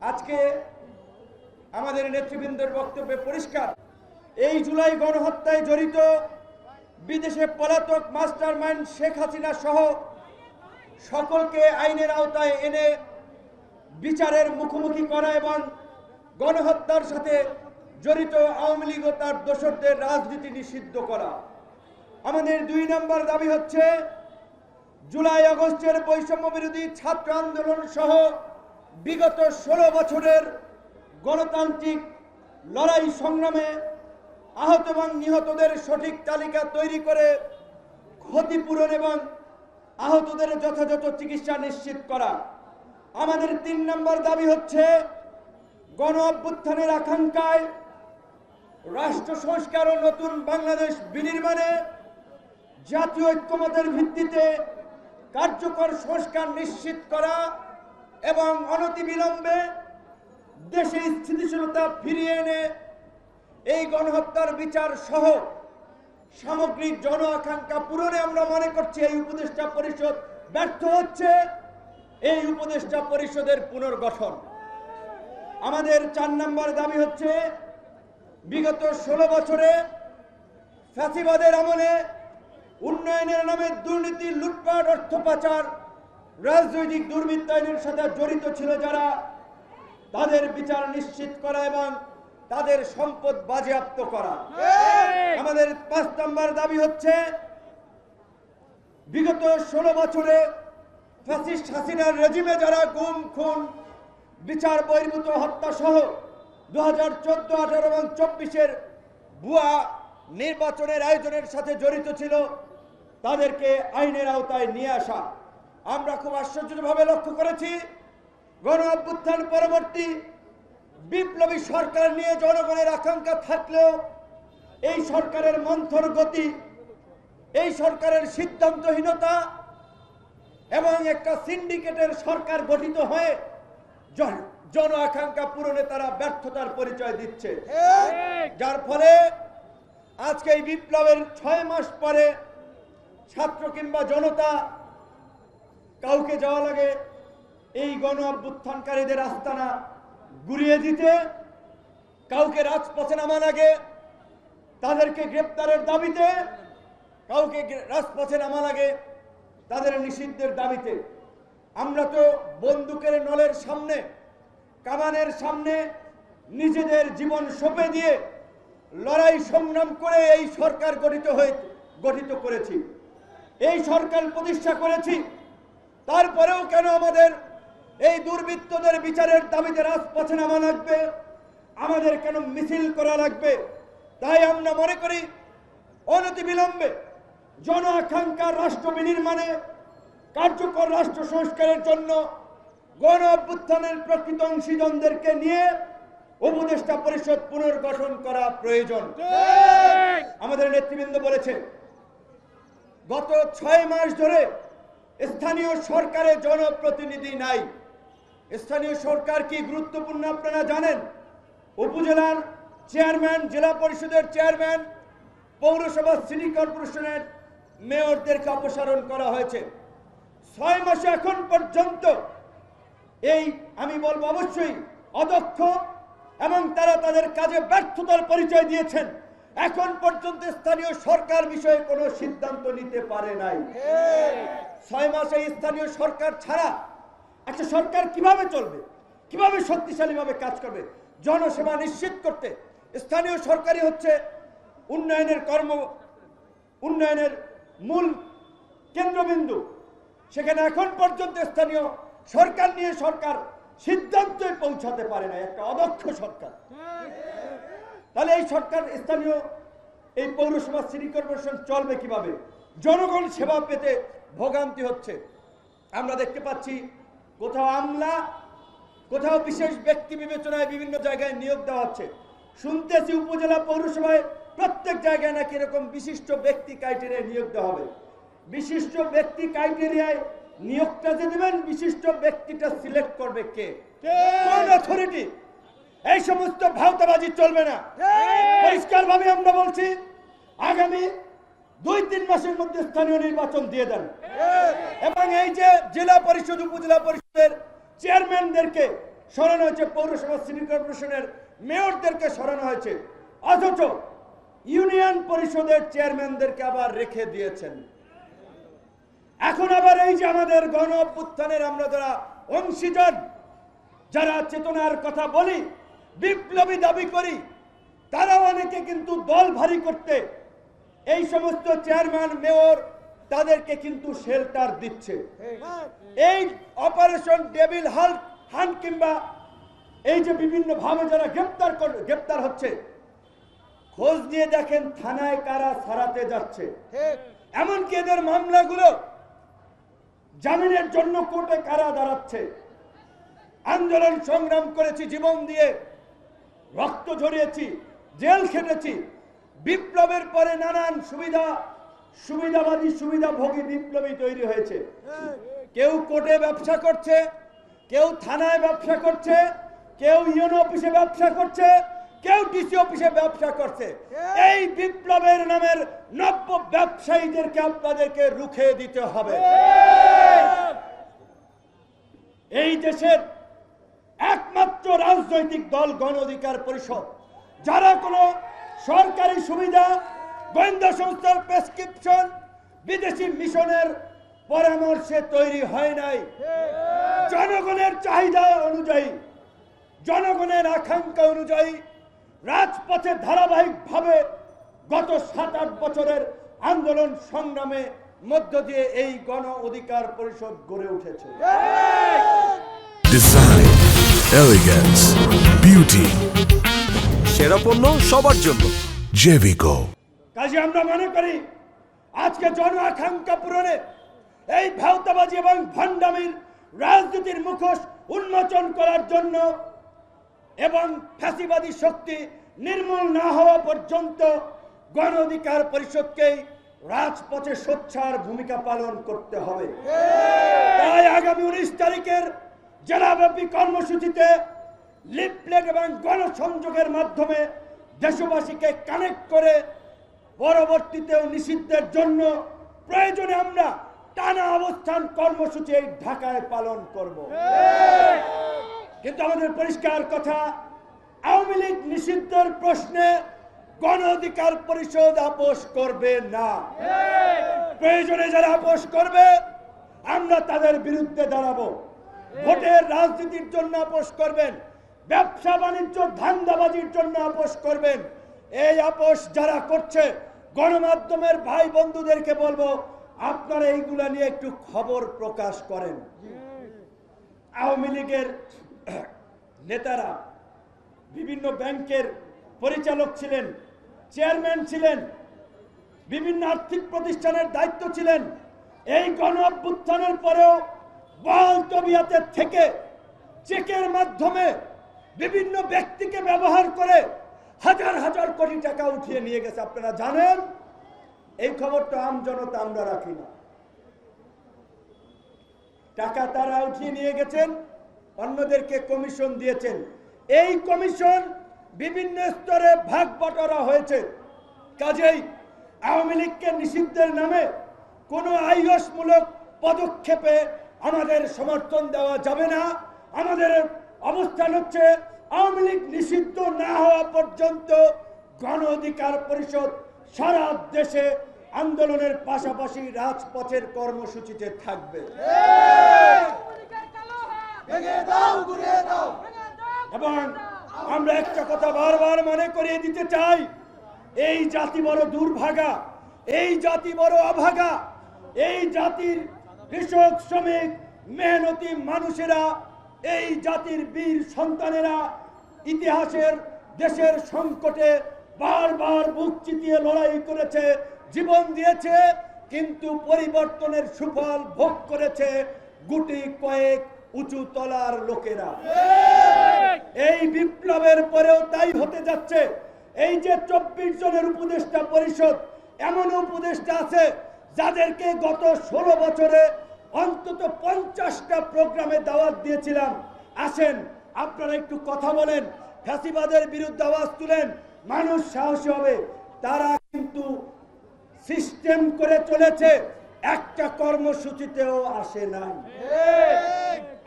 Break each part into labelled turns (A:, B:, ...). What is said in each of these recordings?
A: আজকে আমাদের নেতৃবৃন্দের বক্তব্যে পরিষ্কার, এই জুলাই গণহত্যায় জড়িত বিদেশে পলাতক মাস্টারমাইন্ড শেখ হাসিনা সহ সকলকে আইনের আওতায় এনে বিচারের মুখোমুখি করা এবং গণহত্যার সাথে জড়িত আওয়ামী লীগ ও তার দোসরদের রাজনীতি নিষিদ্ধ করা। আমাদের 2 নম্বর দাবি হচ্ছে জুলাই আগস্টের বৈষম্য বিরোধী ছাত্র আন্দোলন সহ বিগত 16 বছরের গণতান্ত্রিক লড়াই সংগ্রামে আহত এবং নিহতদের সঠিক তালিকা তৈরি করে ক্ষতিপূরণ এবং আহতদের যথাযথ চিকিৎসা নিশ্চিত করা। আমাদের 3 নম্বর দাবি হচ্ছে গণ অভ্যুত্থানের আকাঙ্ক্ষায় রাষ্ট্র সংস্কার ও নতুন বাংলাদেশ বিনির্মাণে জাতীয় ঐক্যমতের ভিত্তিতে কার্যকর সংস্কার নিশ্চিত করা এবং অনতিবিলম্বে দেশে স্থিতিশীলতা ফিরিয়ে এনে এই গণহত্যার বিচার সহ সামগ্রিক জন আকাঙ্ক্ষা পূরণে আমরা মনে করছি এই উপদেষ্টা পরিষদ ব্যর্থ হচ্ছে। এই উপদেষ্টা পরিষদের পুনর্গঠন। আমাদের 4 নম্বর দাবি হচ্ছে বিগত 16 বছরে ফ্যাসিবাদের আমলে উন্নয়নের নামে দুর্নীতি, লুটপাট, অর্থ পাচার, রাজনৈতিক দুর্বৃত্তায়নের সাথে জড়িত ছিল যারা, তাদের বিচার নিশ্চিত করা এবং তাদের সম্পদ বাজেয়াপ্ত করা। আমাদের 5 নম্বর দাবি হচ্ছে বিগত 16 বছরে ফ্যাসিস্ট হাসিনার রেজিমে যারা গুম, খুন, বিচার বহির্ভূত হত্যা সহ 2014, 18 এবং 24-এর ভুয়া নির্বাচনের আয়োজনের সাথে জড়িত ছিল তাদেরকে আইনের আওতায় নিয়ে আসা। আমরা খুব আশ্চর্যভাবে লক্ষ্য করেছি গণ অভ্যুত্থান পরবর্তী বিপ্লবী সরকার নিয়ে জনগণের আকাঙ্ক্ষা থাকলেও এই সরকারের মন্থর গতি, এই সরকারের সিদ্ধান্তহীনতা এবং একটা সিন্ডিকেটের সরকার গঠিত হয়ে জন আকাঙ্ক্ষা পূরণে তারা ব্যর্থতার পরিচয় দিচ্ছে, যার ফলে আজকে এই বিপ্লবের 6 মাস পরে ছাত্র কিংবা জনতা কাউকে যাওয়া লাগে এই গণ অভ্যুত্থানকারীদের আস্তানা গুড়িয়ে দিতে, কাউকে রাজপথে নামা লাগে তাদেরকে গ্রেপ্তারের দাবিতে, কাউকে রাজপথে নামা লাগে তাদের নিষিদ্ধের দাবিতে। আমরা তো বন্দুকের নলের সামনে, কামানের সামনে নিজেদের জীবন সঁপে দিয়ে লড়াই সংগ্রাম করে এই সরকার গঠিত করেছি, এই সরকার প্রতিষ্ঠা করেছি। তারপরেও কেন আমাদের এই দুর্বৃত্তদের বিচারের দাবিতে রাজপথে নামা লাগবে, আমাদের কেন মিছিল করা লাগবে? তাই আমরা মনে করি অনতিবিলম্বে জন আকাঙ্ক্ষার রাষ্ট্র বিনির্মাণে কার্যকর রাষ্ট্র সংস্কারের জন্য গণ অভ্যুত্থানের প্রকৃত অংশীজনদেরকে নিয়ে উপদেষ্টা পরিষদ পুনর্গঠন করা প্রয়োজন। আমাদের নেতৃবৃন্দ বলেছে গত 6 মাস ধরে স্থানীয় সরকারে জনপ্রতিনিধি নাই। স্থানীয় সরকার কি গুরুত্বপূর্ণ আপনারা জানেন? উপজেলার চেয়ারম্যান, জেলা পরিষদের চেয়ারম্যান, পৌরসভা, সিটি কর্পোরেশনের মেয়রদেরকে অপসারণ করা হয়েছে। 6 মাসে এখন পর্যন্ত এই আমি বলবো অবশ্যই অদক্ষ এবং তারা তাদের কাজে ব্যর্থতার পরিচয় দিয়েছেন। এখন পর্যন্ত স্থানীয় সরকার বিষয়ে কোনো সিদ্ধান্ত নিতে পারে নাই। 6 মাসে স্থানীয় সরকার ছাড়া একটা সরকার কিভাবে চলবে, কিভাবে শক্তিশালীভাবে কাজ করবে? জনসেবা নিশ্চিত করতে স্থানীয় সরকারই হচ্ছে উন্নয়নের মূল কেন্দ্রবিন্দু। সেখানে এখন পর্যন্ত স্থানীয় সরকার নিয়ে সরকার সিদ্ধান্তে পৌঁছাতে পারে না, একটা অদক্ষ সরকার। তাহলে এই সরকার, স্থানীয় এই পৌরসভা, সিটি কর্পোরেশন চলবে কিভাবে? জনগণ সেবা পেতে ভোগান্তি হচ্ছে। আমরা দেখতে পাচ্ছি কোথাও আমলা, কোথাও বিশেষ ব্যক্তি বিবেচনায় বিভিন্ন জায়গায় নিয়োগ দেওয়া হচ্ছে। শুনতেছি উপজেলা পৌরসভায় প্রত্যেক জায়গায় নাকি এরকম বিশিষ্ট ব্যক্তি ক্রাইটেরিয়ায় নিয়োগ দেওয়া হবে। বিশিষ্ট ব্যক্তি ক্রাইটেরিয়ায় নিয়োগটা যে দেবেন, বিশিষ্ট ব্যক্তিটা সিলেক্ট করবে কে? কোন অথরিটি? এই সমস্ত ভাওতাবাজি চলবে না। পরিষ্কার ভাবে আমরা বলছি, আগামী 2-3 মাসের মধ্যে স্থানীয় নির্বাচন দিয়ে দেন এবং এই যে জেলা পরিষদ, উপজেলা পরিষদের চেয়ারম্যানদেরকে সরানো হয়েছে, পৌরসভা সিটি কর্পোরেশনের মেয়রদেরকে সরানো হয়েছে, অথচ ইউনিয়ন পরিষদের চেয়ারম্যানদেরকে আবার রেখে দিয়েছেন। এখন আবার এই যে আমাদের গণ অভ্যুত্থানের আমরা যারা অংশীজন, যারা চেতনার কথা বলি, বিপ্লবী দাবি করি, তারা অনেকে কিন্তু দল ভারী করতে এই সমস্ত চেয়ারম্যান মেয়র তাদেরকে কিন্তু শেল্টার দিচ্ছে। এই অপারেশন ডেভিল হান্ট কিংবা এই যে বিভিন্ন ভাবে যারা গ্রেপ্তার হচ্ছে, খোঁজ নিয়ে দেখেন থানায় কারা ছাড়াতে যাচ্ছে, এমনকি এদের মামলাগুলো জামিনের জন্য কোর্টে কারা দাঁড়াচ্ছে। আন্দোলন সংগ্রাম করেছি, জীবন দিয়ে রক্ত ঝরিয়েছি, জেল খেটেছি, বিপ্লবের পরে নানান সুবিধাবাদী সুবিধাভোগী বিপ্লবী তৈরি হয়েছে। কেউ কোর্টে ব্যবসা করছে, কেউ থানায় ব্যবসা করছে, কেউ ইউনো অফিসে ব্যবসা করছে, কেউ ডিসি অফিসে ব্যবসা করছে। এই বিপ্লবের নামের নব্য ব্যবসায়ীদেরকে আপনাদেরকে রুখে দিতে হবে। এই দেশের একমাত্র রাজনৈতিক দল গণ অধিকার পরিষদ, যারা কোনো সরকারি সুবিধা, গোয়েন্দা সংস্থার প্রেসক্রিপশন, বিদেশি মিশনের পরামর্শে তৈরি হয় নাই, জনগণের চাহিদা অনুযায়ী, জনগণের আকাঙ্ক্ষা অনুযায়ী রাজপথে ধারাবাহিকভাবে গত 7-8 বছরের আন্দোলন সংগ্রামে মধ্য দিয়ে এই গণ অধিকার পরিষদ গড়ে উঠেছে।
B: ডিজাইন, এলিগেন্স, বিউটি, সেরা পণ্য সবার জন্য জেভিকো।
A: কাজে আমরা মনে করি আজকে জন আকাঙ্ক্ষা পূরণে এই ভাওতাবাজি এবং ভণ্ডামির রাজনীতির মুখোশ উন্মোচন করার জন্য এবং ফ্যাসিবাদী শক্তি নির্মূল না হওয়া পর্যন্ত গণ অধিকার পরিষদকেই রাজপথে সোচ্চার ভূমিকা পালন করতে হবে। তাই আগামী 19 তারিখের জেলাব্যাপী কর্মসূচিতে লিফলেট এবং গণসংযোগের মাধ্যমে দেশবাসীকে কানেক্ট করে পরবর্তীতেও নিষিদ্ধের জন্য প্রয়োজনে আমরা টানা অবস্থান কর্মসূচি এই ঢাকায় পালন করব। কিন্তু আমাদের পরিষ্কার কথা, আওয়ামী লীগ নিষিদ্ধের প্রশ্নে গণ অধিকার পরিষদ আপোষ করবে না। প্রয়োজনে যারা আপোষ করবে আমরা তাদের বিরুদ্ধে দাঁড়াবো। ভোটের রাজনীতির জন্য আপোষ করবেন, ব্যবসা বাণিজ্য ধান্দাবাজির জন্য আপোষ করবেন। এই আপোষ যারা করছে, গণমাধ্যমের ভাই বন্ধুদেরকে বলবো আপনারা এইগুলা নিয়ে একটু খবর প্রকাশ করেন। আওয়ামী লীগের নেতারা বিভিন্ন ব্যাংকের পরিচালক ছিলেন, চেয়ারম্যান ছিলেন, বিভিন্ন আর্থিক প্রতিষ্ঠানের দায়িত্ব ছিলেন। এই গণ অভ্যুত্থানের পরেও বহাল তবিয়তে থেকে চেকের মাধ্যমে বিভিন্ন ব্যক্তিকে ব্যবহার করে হাজার হাজার কোটি টাকা উঠিয়ে নিয়ে গেছে। আপনারা জানেন, এই খবরটা আম জনতা আমরা রাখি না। টাকা তারা উঠিয়ে নিয়ে গেছেন, অন্যদেরকে কমিশন দিয়েছেন। এই কমিশন বিভিন্ন স্তরে ভাগ বটরা হয়েছে। কাজেই আওয়ামী লীগকে নিষিদ্ধের নামে কোনো আইওসমূলক পদক্ষেপে আমাদের সমর্থন দেওয়া যাবে না। আমাদের অবস্থান হচ্ছে আওয়ামী লীগ নিষিদ্ধ না হওয়া পর্যন্ত গণ অধিকার পরিষদ সারা দেশে আন্দোলনের পাশাপাশি রাজপথের কর্মসূচিতে থাকবে। এবং আমরা একটা কথা বারবার মনে করিয়ে দিতে চাই, এই জাতি বড় দুর্ভাগা, এই জাতি বড় অভাগা। এই জাতির কৃষক, শ্রমিক, মেহনতি মানুষেরা, এই জাতির বীর সন্তানেরা ইতিহাসের দেশের সংকটে বারবার বুক চিতিয়ে লড়াই করেছে, জীবন দিয়েছে, কিন্তু পরিবর্তনের সুফল ভোগ করেছে গুটি কয়েক উঁচু তলার লোকেরা। এই বিপ্লবের পরেও তাই হতে যাচ্ছে। এই যে 24 জনের উপদেষ্টা পরিষদ, এমন উপদেষ্টা আছে যাদেরকে গত 16 বছরে অন্তত 50টা প্রোগ্রামে দাওয়াত দিয়েছিলাম, আসেন আপনারা একটু কথা বলেন, ফ্যাসিবাদের বিরুদ্ধে আওয়াজ তুলেন, মানুষ সাহসী হবে। তারা কিন্তু সিস্টেম করে চলেছে, একটা কর্মসূচিতেও আসে নাই।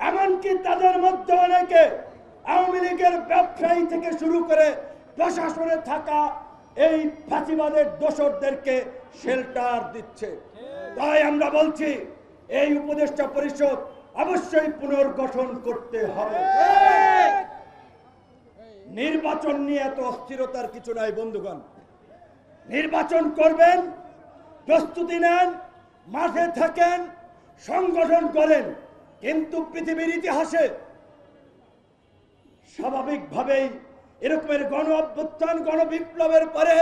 A: এমনকি তাদের মধ্যে অনেকে আওয়ামী লীগের ব্যবসায়ী থেকে শুরু করে প্রশাসনে থাকা এই ফাঁসিবাদের দোসরদেরকে শেল্টার দিচ্ছে। তাই আমরা বলছি এই উপদেষ্টা পরিষদ অবশ্যই পুনর্গঠন করতে হবে। নির্বাচন নিয়ে এত অস্থিরতার কিছু নাই বন্ধুগণ। নির্বাচন করবেন, প্রস্তুতি নেন, মাঠে থাকেন, সংগঠন করেন, কিন্তু পৃথিবীর ইতিহাসে স্বাভাবিকভাবেই এরকমের গণ অভ্যুত্থান, গণবিপ্লবের পরে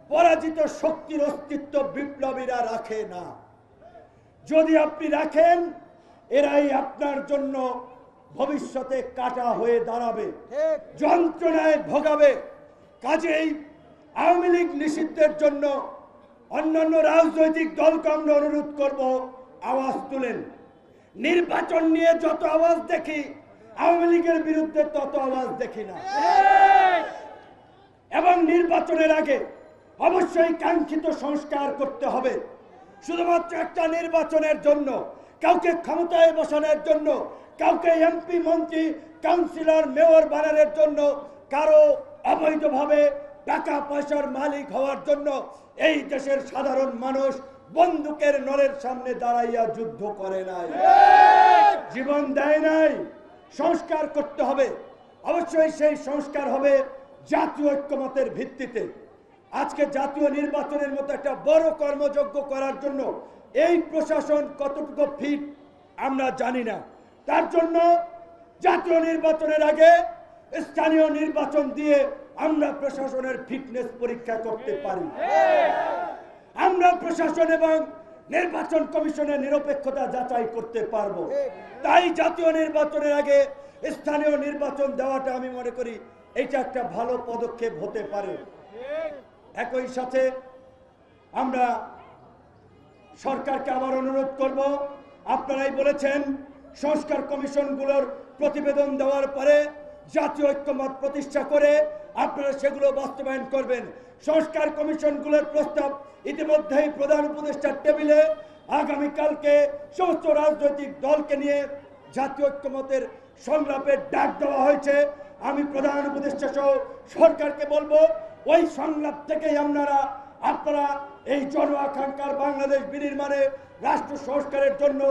A: পরাজিত শক্তির অস্তিত্ব বিপ্লবীরা রাখে না। যদি আপনি রাখেন, এরাই আপনার জন্য ভবিষ্যতে কাটা হয়ে দাঁড়াবে, যন্ত্রণায় ভোগাবে। কাজেই আওয়ামী লীগ নিষিদ্ধের জন্য অন্যান্য রাজনৈতিক দলকে আমরা অনুরোধ করব, আওয়াজ তুলেন। নির্বাচন নিয়ে যত আওয়াজ দেখি, আওয়ামী লীগের বিরুদ্ধে তত আওয়াজ দেখি না। এবং নির্বাচনের আগে অবশ্যই কাঙ্ক্ষিত সংস্কার করতে হবে। শুধুমাত্র একটা নির্বাচনের জন্য, কাউকে ক্ষমতায় বসানোর জন্য, কাউকে এমপি, মন্ত্রী, কাউন্সিলর, মেয়র বানানোর জন্য, কারো অবৈধভাবে টাকা পয়সার মালিক হওয়ার জন্য এই দেশের সাধারণ মানুষ বন্দুকের নলের সামনে দাঁড়াইয়া যুদ্ধ করে নাই, জীবন দেয় নাই। সংস্কার করতে হবে। অবশ্যই সেই সংস্কার হবে জাতীয় ঐক্যমতের ভিত্তিতে। আজকে জাতীয় নির্বাচনের মতো একটা বড় কর্মযজ্ঞ করার জন্য এই প্রশাসন কতটুকু ফিট আমরা জানি না। তার জন্য জাতীয় নির্বাচনের আগে স্থানীয় নির্বাচন দিয়ে আমরা প্রশাসনের ফিটনেস পরীক্ষা করতে পারি। আমরা প্রশাসন এবং নির্বাচন কমিশনের নিরপেক্ষতা যাচাই করতে পারবো। তাই জাতীয় নির্বাচনের আগে স্থানীয় নির্বাচন দেওয়াটা আমি মনে করি এটা একটা ভালো পদক্ষেপ হতে পারে। একই সাথে আমরা সরকারকে আবার অনুরোধ করব, আপনারাই বলেছেন সংস্কার কমিশনগুলোর প্রতিবেদন দেওয়ার পরে জাতীয় ঐক্যমত প্রতিষ্ঠা করে আপনারা সেগুলো বাস্তবায়ন করবেন। সংস্কার কমিশনগুলোর প্রস্তাব ইতিমধ্যেই প্রধান উপদেষ্টার টেবিলে আগামীকালকে সমস্ত রাজনৈতিক দলকে নিয়ে জাতীয় ঐক্যমতের সংলাপের ডাক দেওয়া হয়েছে। আমি প্রধান উপদেষ্টা সহ সরকারকে বলবো, ওই সংলাপ থেকেই আপনারা এই জন আকাঙ্ক্ষার বাংলাদেশ বিনির্মাণে রাষ্ট্র সংস্কারের জন্য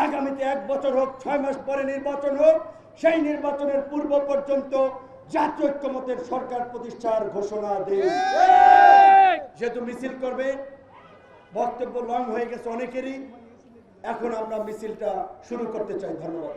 A: আগামীতে 1 বছর হোক, 6 মাস পরে নির্বাচন হোক, সেই নির্বাচনের পূর্ব পর্যন্ত জাতীয় ঐক্যমতের সরকার প্রতিষ্ঠার ঘোষণা দিন। যেহেতু মিছিল করবে, বক্তব্য লং হয়ে গেছে অনেকেরই, এখন আমরা মিছিলটা শুরু করতে চাই। ধন্যবাদ।